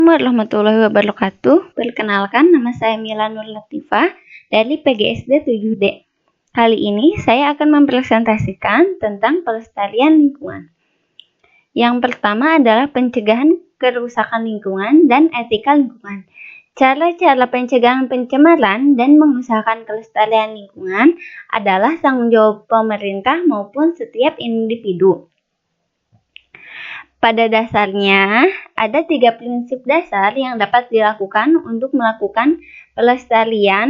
Assalamualaikum warahmatullahi wabarakatuh. Perkenalkan, nama saya Mila Nur Latifah dari PGSD 7D. Kali ini saya akan mempresentasikan tentang pelestarian lingkungan. Yang pertama adalah pencegahan kerusakan lingkungan dan etika lingkungan. Cara-cara pencegahan pencemaran dan mengusahakan kelestarian lingkungan adalah tanggung jawab pemerintah maupun setiap individu. Pada dasarnya, ada 3 prinsip dasar yang dapat dilakukan untuk melakukan pelestarian,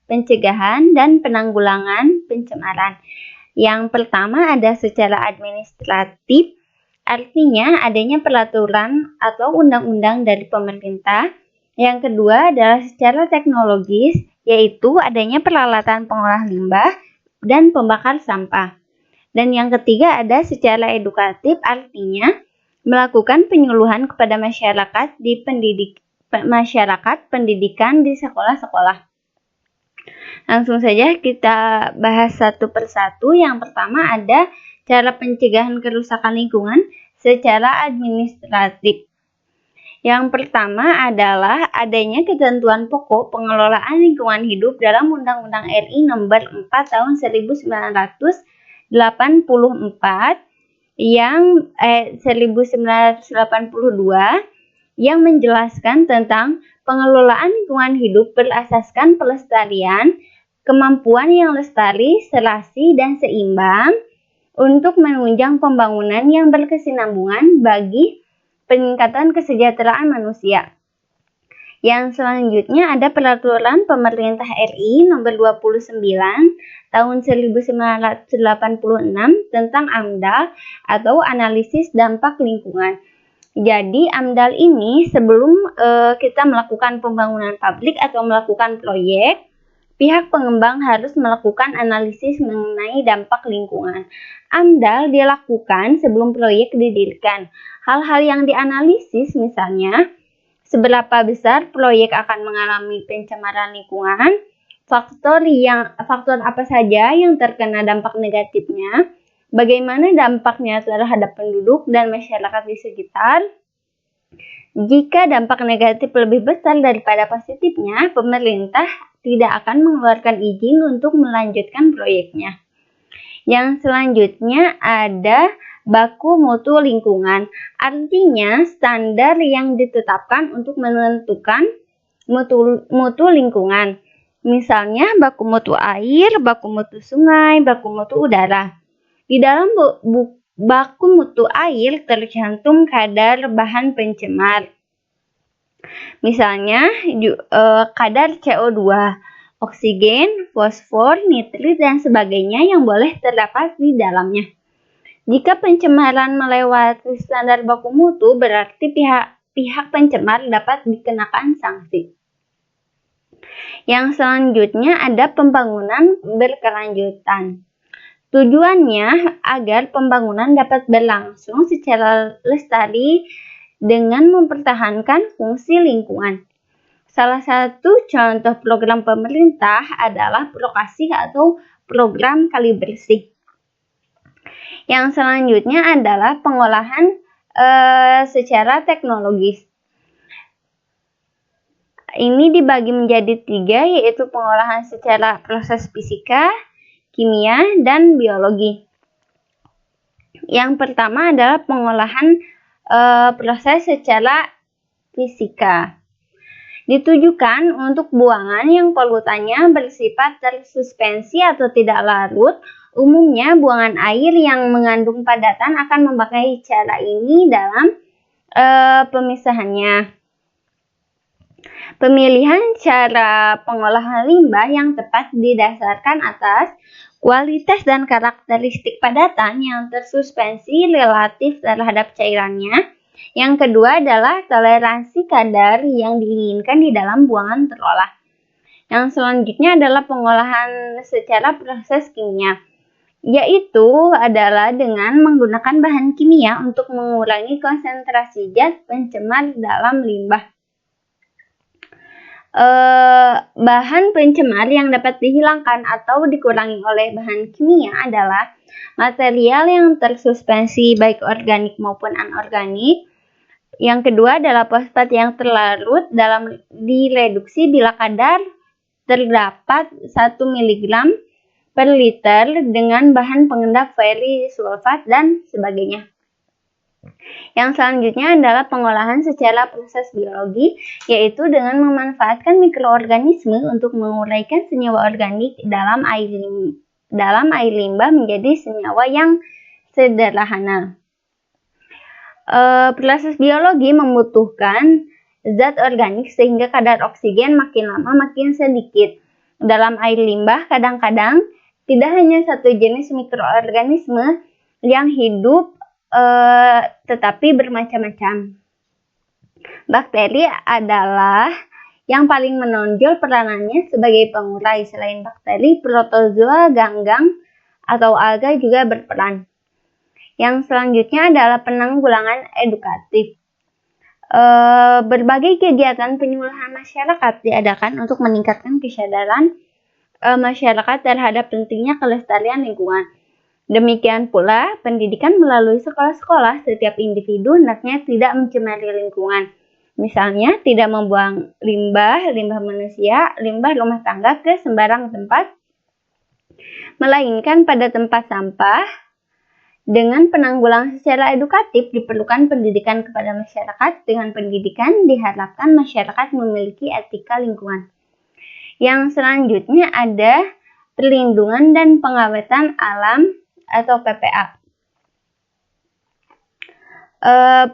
pencegahan, dan penanggulangan pencemaran. Yang pertama ada secara administratif, artinya adanya peraturan atau undang-undang dari pemerintah. Yang kedua adalah secara teknologis, yaitu adanya peralatan pengolah limbah dan pembakar sampah. Dan yang ketiga ada secara edukatif, artinya melakukan penyuluhan kepada masyarakat pendidikan di sekolah-sekolah. Langsung saja kita bahas satu persatu. Yang pertama ada cara pencegahan kerusakan lingkungan secara administratif. Yang pertama adalah adanya ketentuan pokok pengelolaan lingkungan hidup dalam Undang-Undang RI Nomor 4 Tahun 1982 yang menjelaskan tentang pengelolaan lingkungan hidup berasaskan pelestarian, kemampuan yang lestari, serasi, dan seimbang untuk menunjang pembangunan yang berkesinambungan bagi peningkatan kesejahteraan manusia. Yang selanjutnya ada Peraturan Pemerintah RI Nomor 29 Tahun 1986 tentang AMDAL atau Analisis Dampak Lingkungan. Jadi AMDAL ini sebelum kita melakukan pembangunan pabrik atau melakukan proyek, pihak pengembang harus melakukan analisis mengenai dampak lingkungan. AMDAL dilakukan sebelum proyek didirikan. Hal-hal yang dianalisis misalnya seberapa besar proyek akan mengalami pencemaran lingkungan, faktor apa saja yang terkena dampak negatifnya, bagaimana dampaknya terhadap penduduk dan masyarakat di sekitar. Jika dampak negatif lebih besar daripada positifnya, pemerintah tidak akan mengeluarkan izin untuk melanjutkan proyeknya. Yang selanjutnya ada baku mutu lingkungan, artinya standar yang ditetapkan untuk menentukan mutu lingkungan. Misalnya baku mutu air, baku mutu sungai, baku mutu udara. Di dalam baku mutu air tercantum kadar bahan pencemar. Misalnya kadar CO2, oksigen, fosfor, nitrit, dan sebagainya yang boleh terdapat di dalamnya. Jika pencemaran melewati standar baku mutu, berarti pihak pencemar dapat dikenakan sanksi. Yang selanjutnya ada pembangunan berkelanjutan. Tujuannya agar pembangunan dapat berlangsung secara lestari dengan mempertahankan fungsi lingkungan. Salah satu contoh program pemerintah adalah Prokasih atau program Kali Bersih. Yang selanjutnya adalah pengolahan secara teknologis. Ini dibagi menjadi 3, yaitu pengolahan secara proses fisika, kimia, dan biologi. Yang pertama adalah pengolahan proses secara fisika. Ditujukan untuk buangan yang polutannya bersifat tersuspensi atau tidak larut. Umumnya buangan air yang mengandung padatan akan memakai cara ini dalam pemisahannya. Pemilihan cara pengolahan limbah yang tepat didasarkan atas kualitas dan karakteristik padatan yang tersuspensi relatif terhadap cairannya. Yang kedua adalah toleransi kadar yang diinginkan di dalam buangan terolah. Yang selanjutnya adalah pengolahan secara proses kimia, yaitu adalah dengan menggunakan bahan kimia untuk mengurangi konsentrasi zat pencemar dalam limbah. Bahan pencemar yang dapat dihilangkan atau dikurangi oleh bahan kimia adalah material yang tersuspensi baik organik maupun anorganik, Yang kedua adalah fosfat yang terlarut dalam direduksi bila kadar terdapat 1 mg per liter dengan bahan pengendap sulfat dan sebagainya. Yang selanjutnya adalah pengolahan secara proses biologi, yaitu dengan memanfaatkan mikroorganisme untuk menguraikan senyawa organik dalam air limbah menjadi senyawa yang sederhana. Proses biologi membutuhkan zat organik sehingga kadar oksigen makin lama makin sedikit. Dalam air limbah kadang-kadang tidak hanya satu jenis mikroorganisme yang hidup, tetapi bermacam-macam. Bakteri adalah yang paling menonjol peranannya sebagai pengurai. Selain bakteri, protozoa, ganggang, atau alga juga berperan. Yang selanjutnya adalah penanggulangan edukatif. Berbagai kegiatan penyuluhan masyarakat diadakan untuk meningkatkan kesadaran masyarakat terhadap pentingnya kelestarian lingkungan. Demikian pula, pendidikan melalui sekolah-sekolah, setiap individu hendaknya tidak mencemari lingkungan. Misalnya, tidak membuang limbah manusia, limbah rumah tangga ke sembarang tempat, melainkan pada tempat sampah. Dengan penanggulangan secara edukatif, diperlukan pendidikan kepada masyarakat. Dengan pendidikan, diharapkan masyarakat memiliki etika lingkungan. Yang selanjutnya ada perlindungan dan pengawetan alam atau PPA.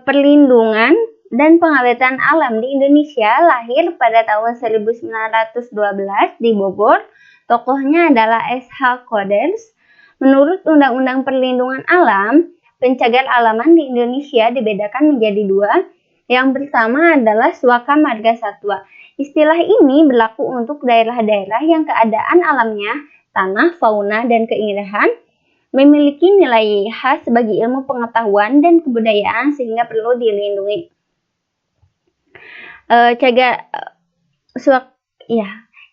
Perlindungan dan pengawetan alam di Indonesia lahir pada tahun 1912 di Bogor. Tokohnya adalah S.H. Koders. Menurut Undang-Undang Perlindungan Alam, pencagar alaman di Indonesia dibedakan menjadi dua. Yang pertama adalah Suaka Marga Satwa. Istilah ini berlaku untuk daerah-daerah yang keadaan alamnya, tanah, fauna, dan keindahan memiliki nilai khas bagi ilmu pengetahuan dan kebudayaan sehingga perlu dilindungi.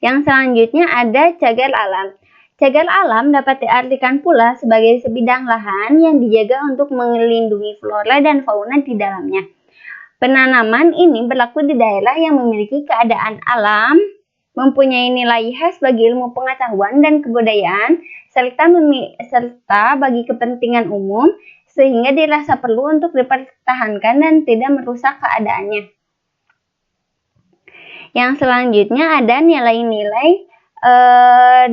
Yang selanjutnya ada cagar alam. Cagar alam dapat diartikan pula sebagai sebidang lahan yang dijaga untuk melindungi flora dan fauna di dalamnya. Penanaman ini berlaku di daerah yang memiliki keadaan alam, mempunyai nilai khas bagi ilmu pengetahuan dan kebudayaan, serta bagi kepentingan umum, sehingga dirasa perlu untuk dipertahankan dan tidak merusak keadaannya. Yang selanjutnya ada nilai-nilai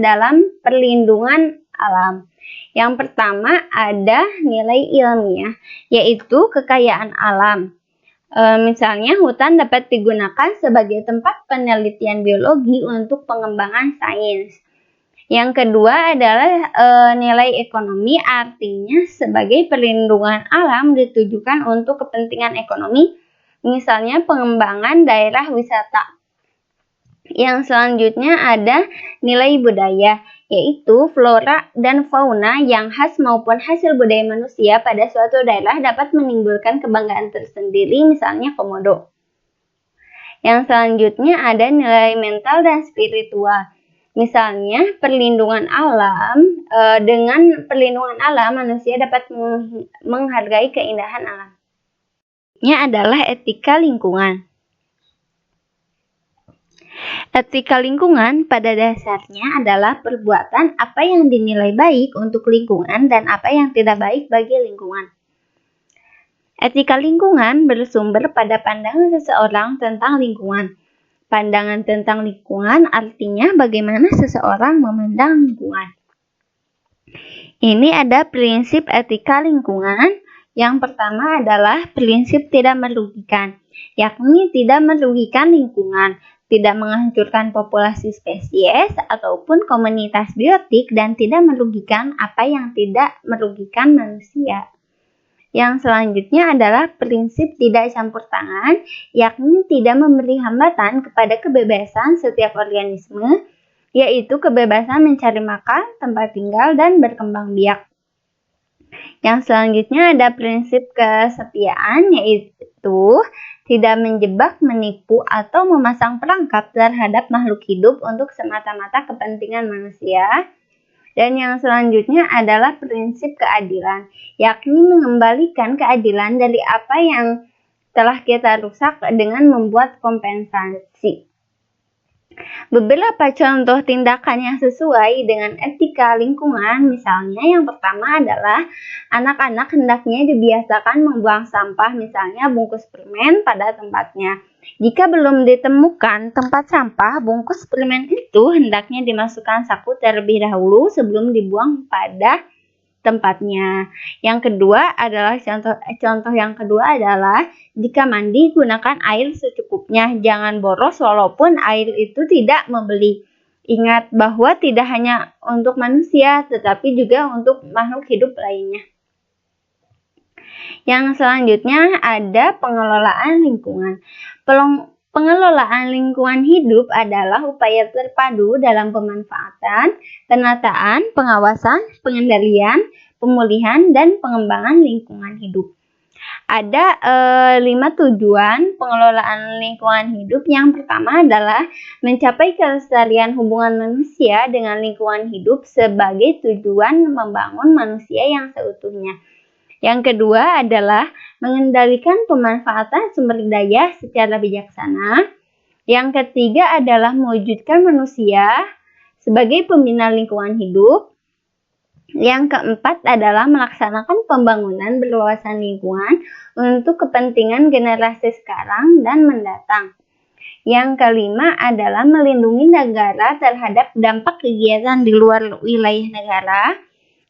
dalam perlindungan alam. Yang pertama ada nilai ilmiah, yaitu kekayaan alam. Misalnya hutan dapat digunakan sebagai tempat penelitian biologi untuk pengembangan sains. Yang kedua adalah nilai ekonomi, artinya sebagai perlindungan alam ditujukan untuk kepentingan ekonomi, misalnya pengembangan daerah wisata. Yang selanjutnya ada nilai budaya, yaitu flora dan fauna yang khas maupun hasil budaya manusia pada suatu daerah dapat menimbulkan kebanggaan tersendiri, misalnya komodo. Yang selanjutnya ada nilai mental dan spiritual. Misalnya perlindungan alam, dengan perlindungan alam manusia dapat menghargai keindahan alam. Ini adalah etika lingkungan. Etika lingkungan pada dasarnya adalah perbuatan apa yang dinilai baik untuk lingkungan dan apa yang tidak baik bagi lingkungan. Etika lingkungan bersumber pada pandangan seseorang tentang lingkungan. Pandangan tentang lingkungan artinya bagaimana seseorang memandang lingkungan. Ini ada prinsip etika lingkungan. Yang pertama adalah prinsip tidak merugikan, yakni tidak merugikan lingkungan, tidak menghancurkan populasi spesies ataupun komunitas biotik, dan tidak merugikan apa yang tidak merugikan manusia. Yang selanjutnya adalah prinsip tidak campur tangan, yakni tidak memberi hambatan kepada kebebasan setiap organisme, yaitu kebebasan mencari makan, tempat tinggal, dan berkembang biak. Yang selanjutnya ada prinsip kesetiaan, yaitu tidak menjebak, menipu, atau memasang perangkap terhadap makhluk hidup untuk semata-mata kepentingan manusia. Dan yang selanjutnya adalah prinsip keadilan, yakni mengembalikan keadilan dari apa yang telah kita rusak dengan membuat kompensasi. Beberapa contoh tindakan yang sesuai dengan etika lingkungan, misalnya yang pertama adalah anak-anak hendaknya dibiasakan membuang sampah, misalnya bungkus permen pada tempatnya. Jika belum ditemukan tempat sampah, bungkus permen itu hendaknya dimasukkan saku terlebih dahulu sebelum dibuang pada tempatnya. Yang kedua adalah contoh yang kedua adalah jika mandi gunakan air secukupnya, jangan boros walaupun air itu tidak membeli. Ingat bahwa tidak hanya untuk manusia tetapi juga untuk makhluk hidup lainnya. Yang selanjutnya ada pengelolaan lingkungan. Pengelolaan lingkungan hidup adalah upaya terpadu dalam pemanfaatan, penataan, pengawasan, pengendalian, pemulihan, dan pengembangan lingkungan hidup. Ada 5 tujuan pengelolaan lingkungan hidup. Yang pertama adalah mencapai kelestarian hubungan manusia dengan lingkungan hidup sebagai tujuan membangun manusia yang seutuhnya. Yang kedua adalah mengendalikan pemanfaatan sumber daya secara bijaksana. Yang ketiga adalah mewujudkan manusia sebagai pembina lingkungan hidup. Yang keempat adalah melaksanakan pembangunan berwawasan lingkungan untuk kepentingan generasi sekarang dan mendatang. Yang kelima adalah melindungi negara terhadap dampak kegiatan di luar wilayah negara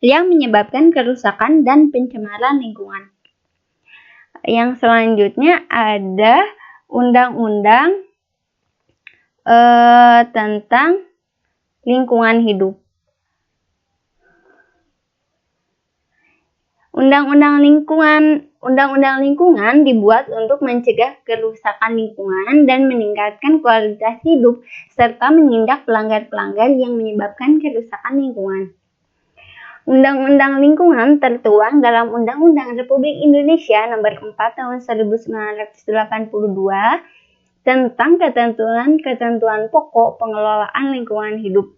yang menyebabkan kerusakan dan pencemaran lingkungan. Yang selanjutnya ada undang-undang tentang lingkungan hidup. Undang-undang lingkungan dibuat untuk mencegah kerusakan lingkungan dan meningkatkan kualitas hidup serta menindak pelanggar-pelanggar yang menyebabkan kerusakan lingkungan. Undang-undang lingkungan tertuang dalam Undang-Undang Republik Indonesia Nomor 4 Tahun 1982 tentang ketentuan pokok pengelolaan lingkungan hidup.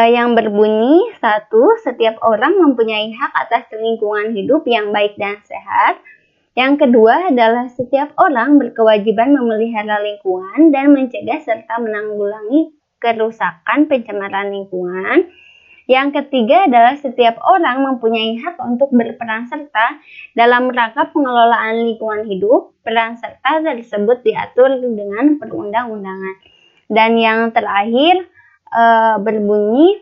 Yang berbunyi 1. Setiap orang mempunyai hak atas lingkungan hidup yang baik dan sehat. Yang kedua adalah setiap orang berkewajiban memelihara lingkungan dan mencegah serta menanggulangi kerusakan pencemaran lingkungan. Yang ketiga adalah setiap orang mempunyai hak untuk berperan serta dalam rangka pengelolaan lingkungan hidup. Peran serta tersebut diatur dengan perundang-undangan. Dan yang terakhir berbunyi,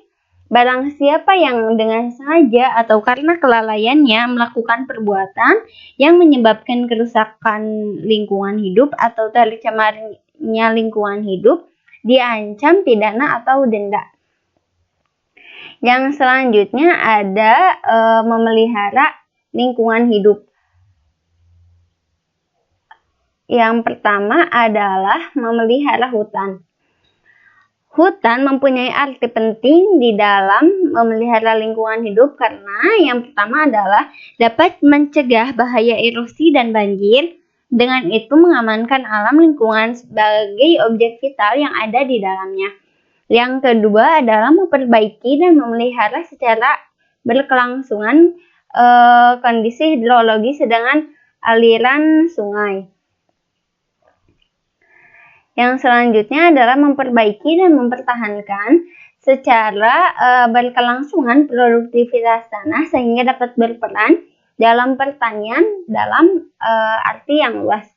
barang siapa yang dengan sengaja atau karena kelalaiannya melakukan perbuatan yang menyebabkan kerusakan lingkungan hidup atau tercemarnya lingkungan hidup, diancam pidana atau denda. Yang selanjutnya ada memelihara lingkungan hidup. Yang pertama adalah memelihara hutan. Hutan mempunyai arti penting di dalam memelihara lingkungan hidup karena yang pertama adalah dapat mencegah bahaya erosi dan banjir. Dengan itu mengamankan alam lingkungan sebagai objek vital yang ada di dalamnya. Yang kedua adalah memperbaiki dan memelihara secara berkelangsungan kondisi hidrologi dengan aliran sungai. Yang selanjutnya adalah memperbaiki dan mempertahankan secara berkelangsungan produktivitas tanah sehingga dapat berperan dalam pertanian dalam arti yang luas.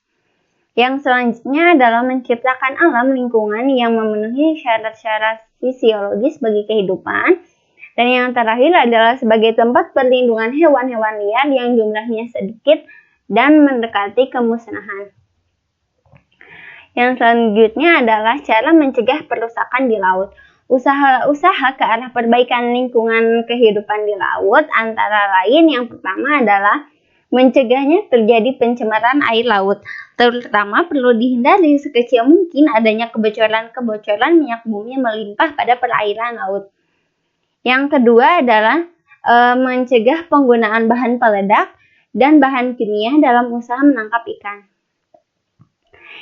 Yang selanjutnya adalah menciptakan alam lingkungan yang memenuhi syarat-syarat fisiologis bagi kehidupan. Dan yang terakhir adalah sebagai tempat perlindungan hewan-hewan liar yang jumlahnya sedikit dan mendekati kemusnahan. Yang selanjutnya adalah cara mencegah perusakan di laut. Usaha-usaha ke arah perbaikan lingkungan kehidupan di laut antara lain yang pertama adalah mencegahnya terjadi pencemaran air laut. Terutama perlu dihindari sekecil mungkin adanya kebocoran-kebocoran minyak bumi melimpah pada perairan laut. Yang kedua adalah mencegah penggunaan bahan peledak dan bahan kimia dalam usaha menangkap ikan.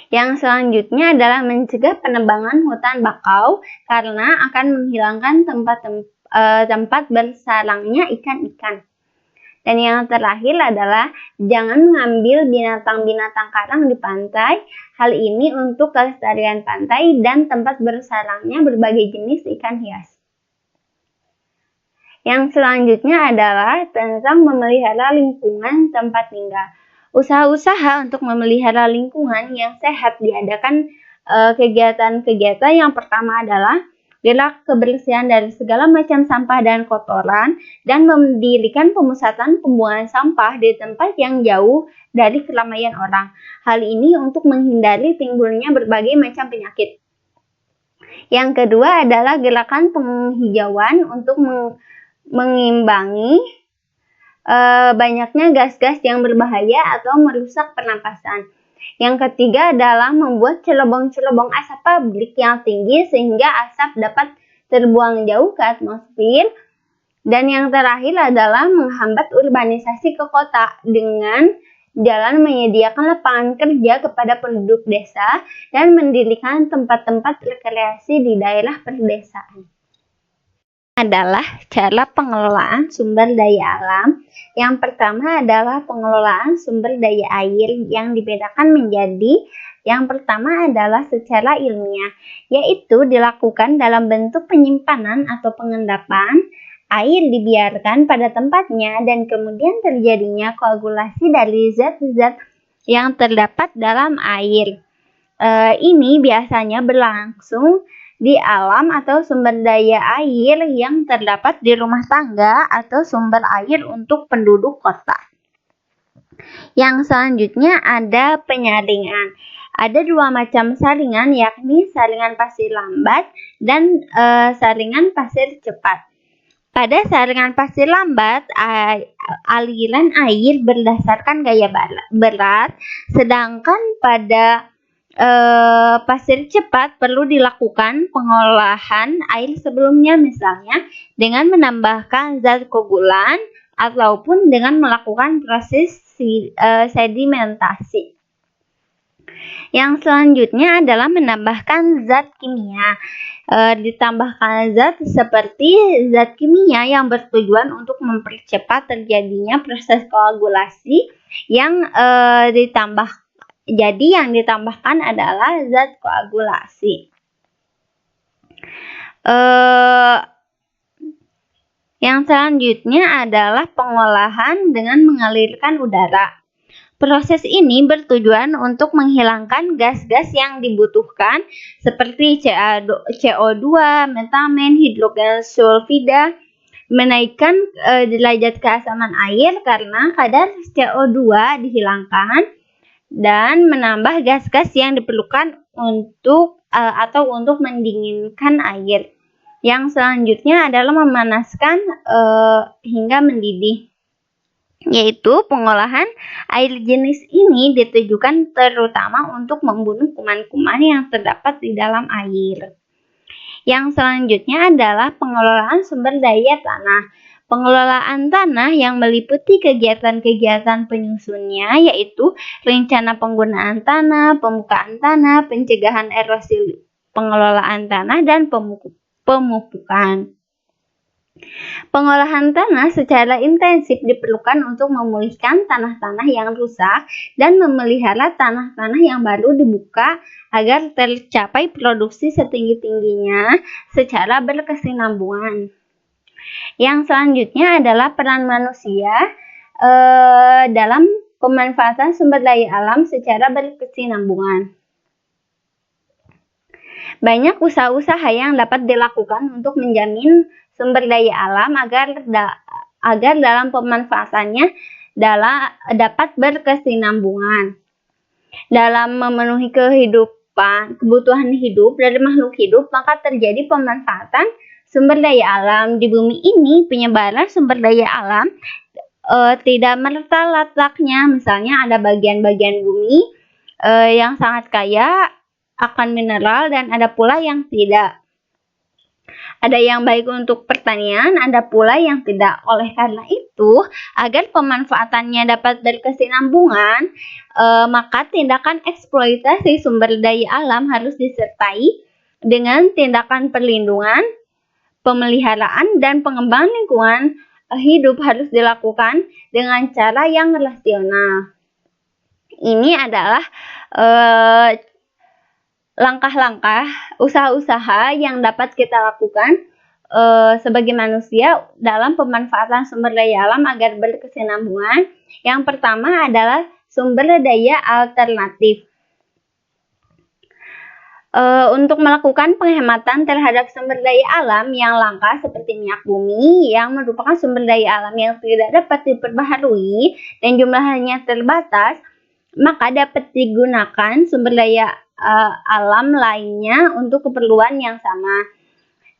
Yang selanjutnya adalah mencegah penebangan hutan bakau karena akan menghilangkan tempat bersarangnya ikan-ikan. Dan yang terakhir adalah jangan mengambil binatang-binatang karang di pantai. Hal ini untuk kelestarian pantai dan tempat bersarangnya berbagai jenis ikan hias. Yang selanjutnya adalah tentang memelihara lingkungan tempat tinggal. Usaha-usaha untuk memelihara lingkungan yang sehat diadakan kegiatan-kegiatan yang pertama adalah gerak kebersihan dari segala macam sampah dan kotoran, dan mendirikan pemusatan pembuangan sampah di tempat yang jauh dari keramaian orang. Hal ini untuk menghindari timbulnya berbagai macam penyakit. Yang kedua adalah gerakan penghijauan untuk mengimbangi banyaknya gas-gas yang berbahaya atau merusak pernapasan. Yang ketiga adalah membuat celobong-celobong asap pabrik yang tinggi sehingga asap dapat terbuang jauh ke atmosfer. Dan yang terakhir adalah menghambat urbanisasi ke kota dengan jalan menyediakan lapangan kerja kepada penduduk desa dan mendirikan tempat-tempat rekreasi di daerah perdesaan. Adalah cara pengelolaan sumber daya alam. Yang pertama adalah pengelolaan sumber daya air yang dibedakan menjadi yang pertama adalah secara ilmiah, yaitu dilakukan dalam bentuk penyimpanan atau pengendapan. Air dibiarkan pada tempatnya dan kemudian terjadinya koagulasi dari zat-zat yang terdapat dalam air. Ini biasanya berlangsung di alam atau sumber daya air yang terdapat di rumah tangga atau sumber air untuk penduduk kota. Yang selanjutnya ada penyaringan. Ada dua macam saringan, yakni saringan pasir lambat dan saringan pasir cepat. Pada saringan pasir lambat, aliran air berdasarkan gaya berat, sedangkan pada pasir cepat perlu dilakukan pengolahan air sebelumnya, misalnya dengan menambahkan zat koagulan ataupun dengan melakukan proses sedimentasi. Yang selanjutnya adalah menambahkan zat kimia. Ditambahkan zat seperti zat kimia yang bertujuan untuk mempercepat terjadinya proses koagulasi yang yang ditambahkan adalah zat koagulasi. Yang selanjutnya adalah pengolahan dengan mengalirkan udara. Proses ini bertujuan untuk menghilangkan gas-gas yang dibutuhkan seperti CO2, metamen, hidrogen sulfida, menaikkan derajat keasaman air karena kadar CO2 dihilangkan, dan menambah gas-gas yang diperlukan untuk mendinginkan air. Yang selanjutnya adalah memanaskan hingga mendidih, yaitu pengolahan air jenis ini ditujukan terutama untuk membunuh kuman-kuman yang terdapat di dalam air. Yang selanjutnya adalah pengelolaan sumber daya tanah. Pengelolaan tanah yang meliputi kegiatan-kegiatan penyusunnya, yaitu rencana penggunaan tanah, pembukaan tanah, pencegahan erosi, pengelolaan tanah, dan pemupukan. Pengolahan tanah secara intensif diperlukan untuk memulihkan tanah-tanah yang rusak dan memelihara tanah-tanah yang baru dibuka agar tercapai produksi setinggi-tingginya secara berkesinambungan. Yang selanjutnya adalah peran manusia dalam pemanfaatan sumber daya alam secara berkesinambungan. Banyak usaha-usaha yang dapat dilakukan untuk menjamin sumber daya alam agar dalam pemanfaatannya dapat berkesinambungan. Dalam memenuhi kebutuhan hidup dari makhluk hidup, maka terjadi pemanfaatan sumber daya alam. Di bumi ini, penyebaran sumber daya alam tidak merata letaknya. Misalnya ada bagian-bagian bumi yang sangat kaya akan mineral dan ada pula yang tidak. Ada yang baik untuk pertanian, ada pula yang tidak. Oleh karena itu, agar pemanfaatannya dapat berkesinambungan, maka tindakan eksploitasi sumber daya alam harus disertai dengan tindakan perlindungan, pemeliharaan, dan pengembangan lingkungan hidup harus dilakukan dengan cara yang rasional. Ini adalah langkah-langkah, usaha-usaha yang dapat kita lakukan sebagai manusia dalam pemanfaatan sumber daya alam agar berkesinambungan. Yang pertama adalah sumber daya alternatif. Untuk melakukan penghematan terhadap sumber daya alam yang langka seperti minyak bumi yang merupakan sumber daya alam yang tidak dapat diperbaharui dan jumlahnya terbatas, maka dapat digunakan sumber daya alam lainnya untuk keperluan yang sama.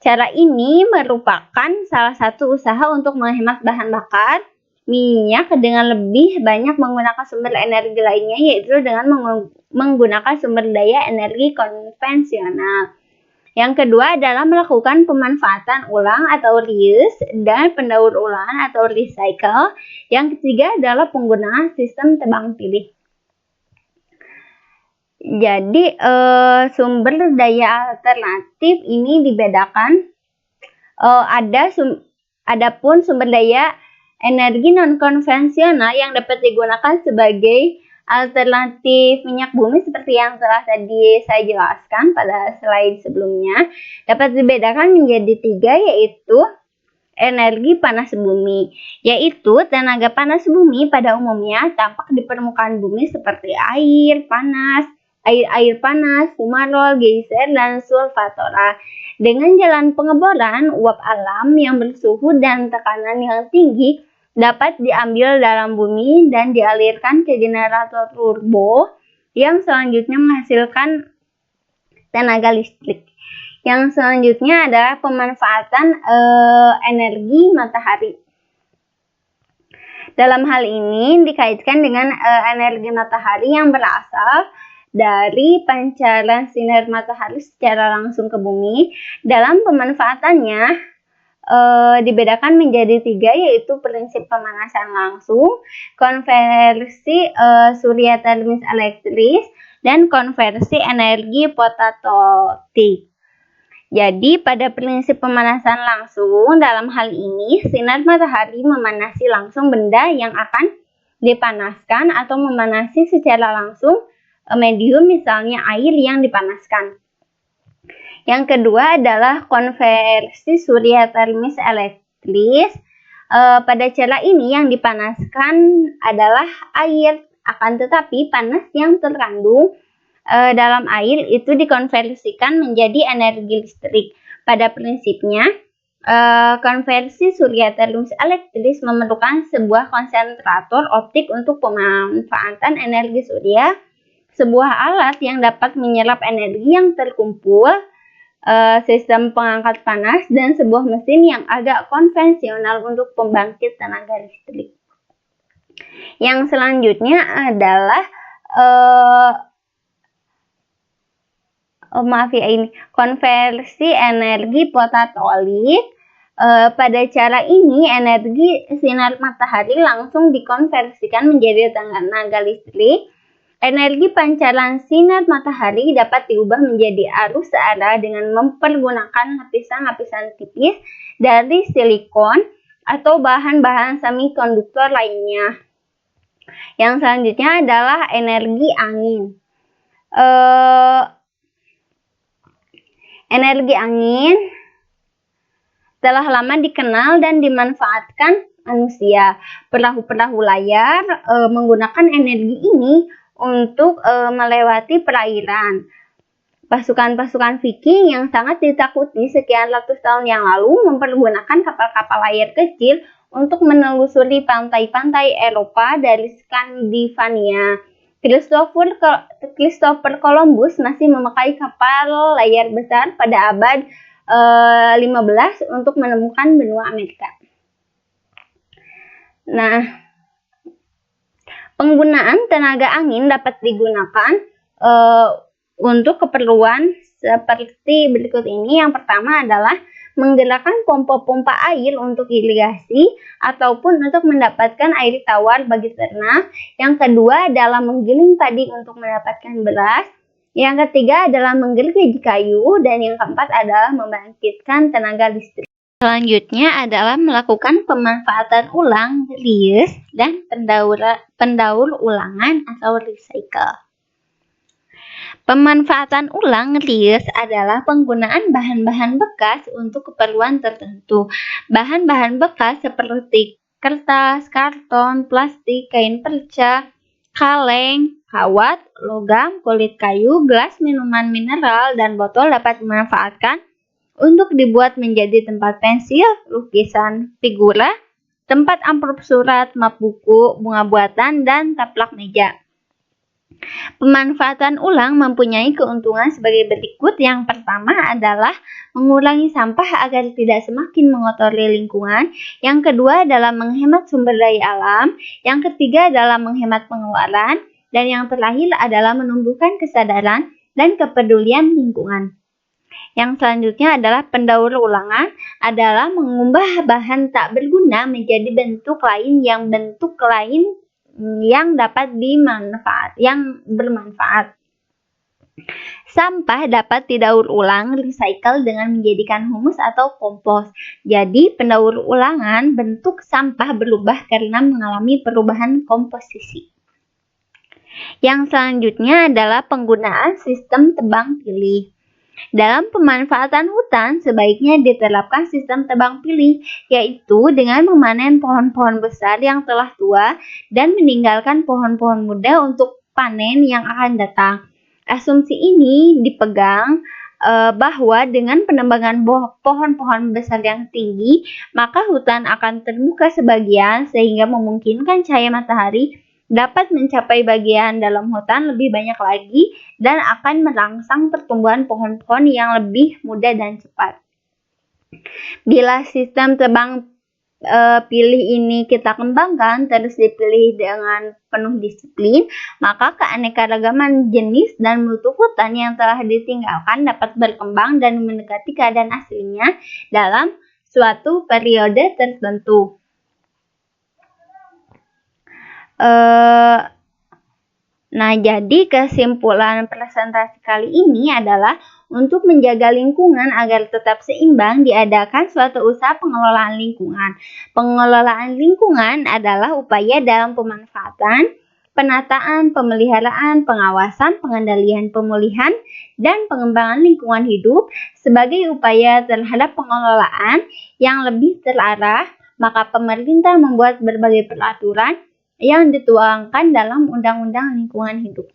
Cara ini merupakan salah satu usaha untuk menghemat bahan bakar minyak dengan lebih banyak menggunakan sumber energi lainnya, yaitu dengan menggunakan sumber daya energi konvensional. Yang kedua adalah melakukan pemanfaatan ulang atau reuse dan pendaur ulang atau recycle. Yang ketiga adalah penggunaan sistem tebang pilih. Jadi sumber daya alternatif ini dibedakan. Adapun sumber daya energi non-konvensional yang dapat digunakan sebagai alternatif minyak bumi seperti yang telah tadi saya jelaskan pada slide sebelumnya dapat dibedakan menjadi 3, yaitu energi panas bumi, yaitu tenaga panas bumi pada umumnya tampak di permukaan bumi seperti air panas, fumarol, geyser, dan sulfatora. Dengan jalan pengeboran, uap alam yang bersuhu dan tekanan yang tinggi dapat diambil dalam bumi dan dialirkan ke generator turbo yang selanjutnya menghasilkan tenaga listrik. Yang selanjutnya adalah pemanfaatan energi matahari. Dalam hal ini dikaitkan dengan energi matahari yang berasal dari pancaran sinar matahari secara langsung ke bumi. Dalam pemanfaatannya dibedakan menjadi 3, yaitu prinsip pemanasan langsung, konversi surya termis elektris, dan konversi energi fotovoltaik. Jadi pada prinsip pemanasan langsung, dalam hal ini sinar matahari memanasi langsung benda yang akan dipanaskan atau memanasi secara langsung medium, misalnya air yang dipanaskan. Yang kedua adalah konversi surya termis elektris. Pada cara ini yang dipanaskan adalah air, akan tetapi panas yang terkandung dalam air itu dikonversikan menjadi energi listrik. Pada prinsipnya, konversi surya termis elektris memerlukan sebuah konsentrator optik untuk pemanfaatan energi surya, sebuah alat yang dapat menyerap energi yang terkumpul, sistem pengangkat panas, dan sebuah mesin yang agak konvensional untuk pembangkit tenaga listrik. Yang selanjutnya adalah konversi energi fotovoltaik. Pada cara ini energi sinar matahari langsung dikonversikan menjadi tenaga listrik. Energi pancaran sinar matahari dapat diubah menjadi arus searah dengan mempergunakan lapisan-lapisan tipis dari silikon atau bahan-bahan semikonduktor lainnya. Yang selanjutnya adalah energi angin. Energi angin telah lama dikenal dan dimanfaatkan manusia. Perahu-perahu layar menggunakan energi ini untuk melewati perairan. Pasukan-pasukan Viking yang sangat ditakuti sekian ratus tahun yang lalu mempergunakan kapal-kapal layar kecil untuk menelusuri pantai-pantai Eropa dari Skandinavia. Christopher Columbus masih memakai kapal layar besar pada abad 15 untuk menemukan benua Amerika. Nah, penggunaan tenaga angin dapat digunakan untuk keperluan seperti berikut ini. Yang pertama adalah menggerakkan pompa-pompa air untuk irigasi ataupun untuk mendapatkan air tawar bagi ternak. Yang kedua adalah menggiling padi untuk mendapatkan beras. Yang ketiga adalah menggergaji kayu, dan yang keempat adalah membangkitkan tenaga listrik. Selanjutnya adalah melakukan pemanfaatan ulang, reuse, dan pendaur ulangan atau recycle. Pemanfaatan ulang reuse adalah penggunaan bahan-bahan bekas untuk keperluan tertentu. Bahan-bahan bekas seperti kertas, karton, plastik, kain perca, kaleng, kawat, logam, kulit kayu, gelas minuman mineral, dan botol dapat dimanfaatkan untuk dibuat menjadi tempat pensil, lukisan, figura, tempat amplop surat, map buku, bunga buatan, dan taplak meja. Pemanfaatan ulang mempunyai keuntungan sebagai berikut. Yang pertama adalah mengurangi sampah agar tidak semakin mengotori lingkungan. Yang kedua adalah menghemat sumber daya alam. Yang ketiga adalah menghemat pengeluaran. Dan yang terakhir adalah menumbuhkan kesadaran dan kepedulian lingkungan. Yang selanjutnya adalah pendaur ulangan, adalah mengubah bahan tak berguna menjadi bentuk lain yang dapat bermanfaat. Sampah dapat didaur ulang, recycle dengan menjadikan humus atau kompos. Jadi, pendaur ulangan bentuk sampah berubah karena mengalami perubahan komposisi. Yang selanjutnya adalah penggunaan sistem tebang pilih. Dalam pemanfaatan hutan, sebaiknya diterapkan sistem tebang pilih, yaitu dengan memanen pohon-pohon besar yang telah tua dan meninggalkan pohon-pohon muda untuk panen yang akan datang. Asumsi ini dipegang bahwa dengan penebangan pohon-pohon besar yang tinggi, maka hutan akan terbuka sebagian sehingga memungkinkan cahaya matahari dapat mencapai bagian dalam hutan lebih banyak lagi dan akan merangsang pertumbuhan pohon-pohon yang lebih mudah dan cepat. Bila sistem tebang pilih ini kita kembangkan, terus dipilih dengan penuh disiplin, maka keanekaragaman jenis dan mutu hutan yang telah ditinggalkan dapat berkembang dan mendekati keadaan aslinya dalam suatu periode tertentu. Nah, jadi kesimpulan presentasi kali ini adalah untuk menjaga lingkungan agar tetap seimbang, diadakan suatu usaha pengelolaan lingkungan. Pengelolaan lingkungan adalah upaya dalam pemanfaatan, penataan, pemeliharaan, pengawasan, pengendalian, pemulihan, dan pengembangan lingkungan hidup sebagai upaya terhadap pengelolaan yang lebih terarah. Maka pemerintah membuat berbagai peraturan yang dituangkan dalam Undang-Undang Lingkungan Hidup.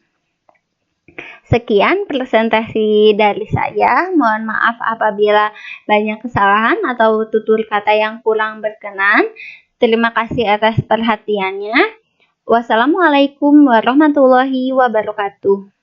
Sekian presentasi dari saya. Mohon maaf apabila banyak kesalahan atau tutur kata yang kurang berkenan. Terima kasih atas perhatiannya. Wassalamualaikum warahmatullahi wabarakatuh.